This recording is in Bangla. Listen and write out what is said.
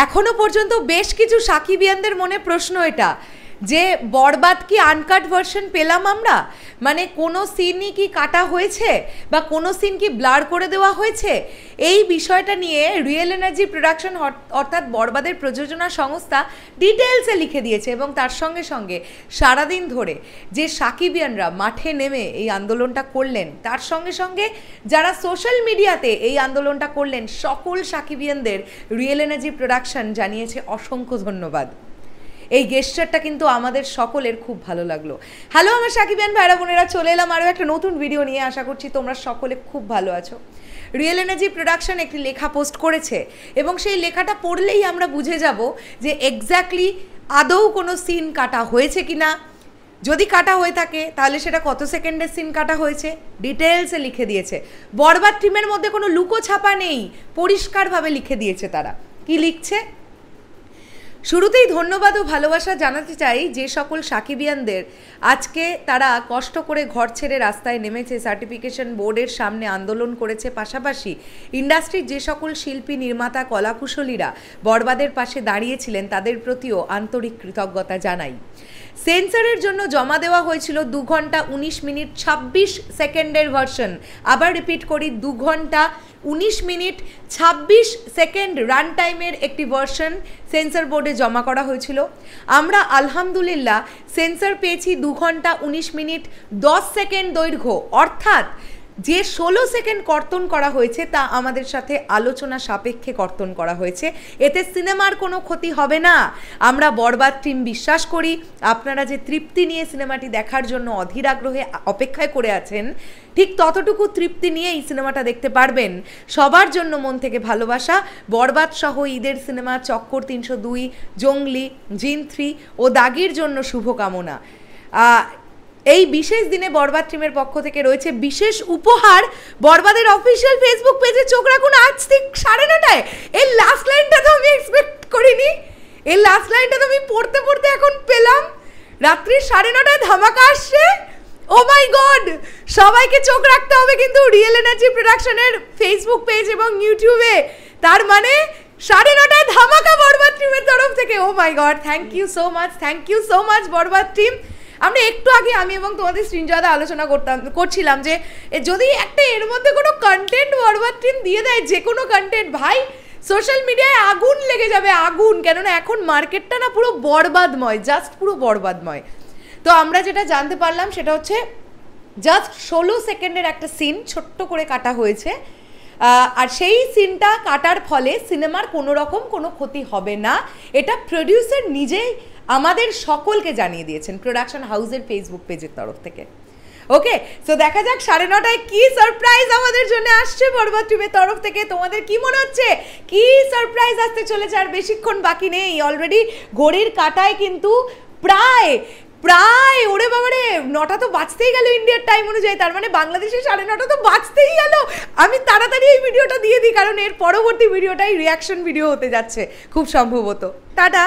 এখনো পর্যন্ত বেশ কিছু সাকিবিয়ানদের মনে প্রশ্ন এটা যে বরবাদ কি আনকাট ভার্সন পেলাম আমরা, মানে কোনো সিনই কি কাটা হয়েছে বা কোনো সিন কি ব্লার করে দেওয়া হয়েছে। এই বিষয়টা নিয়ে রিয়েল এনার্জি প্রোডাকশন অর্থাৎ বরবাদের প্রযোজনা সংস্থা ডিটেলসে লিখে দিয়েছে এবং তার সঙ্গে সঙ্গে সারাদিন ধরে যে সাকিবিয়ানরা মাঠে নেমে এই আন্দোলনটা করলেন, তার সঙ্গে সঙ্গে যারা সোশ্যাল মিডিয়াতে এই আন্দোলনটা করলেন, সকল সাকিবিয়ানদের রিয়েল এনার্জি প্রোডাকশন জানিয়েছে অসংখ্য ধন্যবাদ। এই গেস্টারটা কিন্তু আমাদের সকলের খুব ভালো লাগলো। হ্যালো আমার সাকিবিয়ান ভাইরা বোনেরা, চলে এলাম আরও একটা নতুন ভিডিও নিয়ে। আশা করছি তোমরা সকলে খুব ভালো আছো। রিয়েল এনার্জি প্রোডাকশন একটি লেখা পোস্ট করেছে এবং সেই লেখাটা পড়লেই আমরা বুঝে যাব যে এক্স্যাক্টলি আদৌ কোনো সিন কাটা হয়েছে কি না, যদি কাটা হয়ে থাকে তাহলে সেটা কত সেকেন্ডের সিন কাটা হয়েছে, ডিটেলসে লিখে দিয়েছে। বরবাদ টিমের মধ্যে কোনো লুকো ছাপা নেই, পরিষ্কারভাবে লিখে দিয়েছে তারা। কি লিখছে? শুরুতেই ধন্যবাদ ও ভালোবাসা জানাতে চাই যে সকল সাকিবিয়ানদের আজকে তারা কষ্ট করে ঘর ছেড়ে রাস্তায় নেমেছে, সার্টিফিকেশন বোর্ডের সামনে আন্দোলন করেছে, পাশাপাশি ইন্ডাস্ট্রির যে সকল শিল্পী, নির্মাতা, কলাকুশলীরা বরবাদের পাশে দাঁড়িয়েছিলেন তাদের প্রতিও আন্তরিক কৃতজ্ঞতা জানাই। সেন্সরের জন্য জমা দেওয়া হয়েছিল 2 ঘন্টা 19 মিনিট 26 সেকেন্ডের ভার্সন। আবার রিপিট করি, 2 ঘন্টা 19 মিনিট 26 সেকেন্ড রান টাইমের একটি ভার্সন সেন্সর বোর্ডে জমা করা হয়েছিল। আমরা আলহামদুলিল্লাহ সেন্সর পেয়েছি 2 ঘন্টা 19 মিনিট 10 সেকেন্ড দৈর্ঘ্য, অর্থাৎ যে 16 সেকেন্ড কর্তন করা হয়েছে তা আমাদের সাথে আলোচনা সাপেক্ষে কর্তন করা হয়েছে। এতে সিনেমার কোনো ক্ষতি হবে না। আমরা বরবাদ টিম বিশ্বাস করি আপনারা যে তৃপ্তি নিয়ে সিনেমাটি দেখার জন্য অধীর আগ্রহে অপেক্ষায় করে আছেন, ঠিক ততটুকু তৃপ্তি নিয়ে এই সিনেমাটা দেখতে পারবেন। সবার জন্য মন থেকে ভালোবাসা। বরবাদ সহ ঈদের সিনেমা চক্কর 302, জঙ্গলি, জিন 3 ও দাগির জন্য শুভকামনা। এই বিশেষ দিনে বরবাদ টিমের পক্ষ থেকে রয়েছে বিশেষ উপহার। বরবাদের অফিসিয়াল ফেসবুক পেজে চোখ রাখুন আজ ঠিক 9:30টায়। এই লাস্ট লাইনটা তো আমি এক্সপেক্ট করিনি, এই লাস্ট লাইনটা তো আমি পড়তে পড়তে এখন পেলাম। রাত্রি 9:30টায় ধামাকা আসছে। ও মাই গড, সবাইকে চোখ রাখতে হবে কিন্তু রিয়েল এনার্জি প্রোডাকশনের ফেসবুক পেজ এবং ইউটিউবে। তার মানে 9:30টায় ধামাকা বরবাদ টিমের তরফ থেকে। Oh my God, thank you so much, thank you so much Barbaad team. আমরা একটু আগে আমি এবং তোমাদের সৃঞ্জয়দা আলোচনা করছিলাম যে যদি একটা এর মধ্যে কোনো কন্টেন্ট বরবাদ টিম দিয়ে দেয়, যে কোনো কন্টেন্ট, ভাই সোশ্যাল মিডিয়ায় আগুন লেগে যাবে, আগুন। কেননা এখন মার্কেটটা না পুরো বরবাদময়, জাস্ট পুরো বরবাদময়। তো আমরা যেটা জানতে পারলাম সেটা হচ্ছে জাস্ট 16 সেকেন্ডের একটা সিন ছোট্ট করে কাটা হয়েছে, আর সেই সিনটা কাটার ফলে সিনেমার কোনো রকম কোনো ক্ষতি হবে না, এটা প্রডিউসার নিজেই আমাদের সকলকে জানিয়ে দিয়েছেন প্রোডাকশন হাউসের ফেসবুক পেজের তরফ থেকে। ওকে, সো দেখা যাক 9:30টায় কি সারপ্রাইজ আমাদের জন্য আসছে বরবাদ টিমের তরফ থেকে। তোমাদের কি মনে হচ্ছে কি সারপ্রাইজ আসতে চলেছে? আর বেশিক্ষণ বাকি নেই, অলরেডি ঘড়ির কাঁটায় কিন্তু প্রায় ওরে বাবারে 9টা তো বাজতেই গেল ইন্ডিয়ার টাইম অনুযায়ী, তার মানে বাংলাদেশে 9:30 তো বাজতেই গেল। আমি তাড়াতাড়ি এই ভিডিওটা দিয়ে দিই, কারণ এর পরবর্তী ভিডিওটাই রিয়াকশন ভিডিও হতে যাচ্ছে খুব সম্ভবত। টাটা।